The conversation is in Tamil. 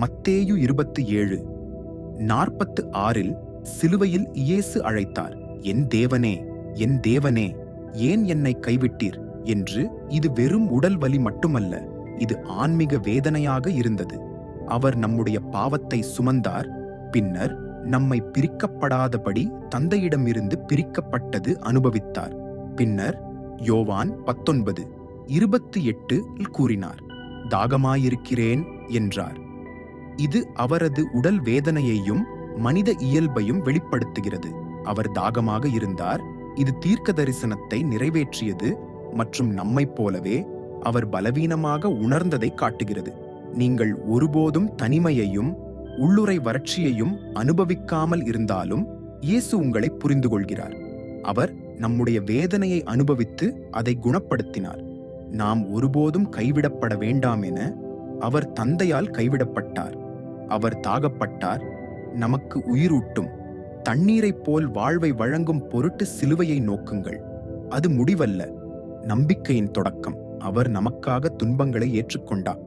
மத்தேயு 27:46 சிலுவையில் இயேசு அழைத்தார், என் தேவனே, என் தேவனே, ஏன் என்னை கைவிட்டீர் என்று. இது வெறும் உடல் வலி மட்டுமல்ல, இது ஆன்மீக வேதனையாக இருந்தது. அவர் நம்முடைய பாவத்தை சுமந்தார், பின்னர் நம்மை பிரிக்கப்படாதபடி தந்தையிடமிருந்து பிரிக்கப்பட்டது அனுபவித்தார். பின்னர் யோவான் 19:28 கூறினார், தாகமாயிருக்கிறேன் என்றார். இது அவரது உடல் வேதனையையும் மனித இயல்பையும் வெளிப்படுத்துகிறது. அவர் தாகமாக இருந்தார். இது தீர்க்க தரிசனத்தை நிறைவேற்றியது மற்றும் நம்மைப் போலவே அவர் பலவீனமாக உணர்ந்ததை காட்டுகிறது. நீங்கள் ஒருபோதும் தனிமையையும் உள்ளுறை வறட்சியையும் அனுபவிக்காமல் இருந்தாலும் இயேசு உங்களை புரிந்து கொள்கிறார். அவர் நம்முடைய வேதனையை அனுபவித்து அதை குணப்படுத்தினார். நாம் ஒருபோதும் கைவிடப்பட வேண்டாம் என அவர் தந்தையால் கைவிடப்பட்டார். அவர் தாகப்பட்டார், நமக்கு உயிரூட்டும் தண்ணீரைப் போல் வாழ்வை வழங்கும் பொருட்டு சிலுவையை நோக்குங்கள். அது முடிவல்ல, நம்பிக்கையின் தொடக்கம். அவர் நமக்காக துன்பங்களை ஏற்றுக்கொண்டார்.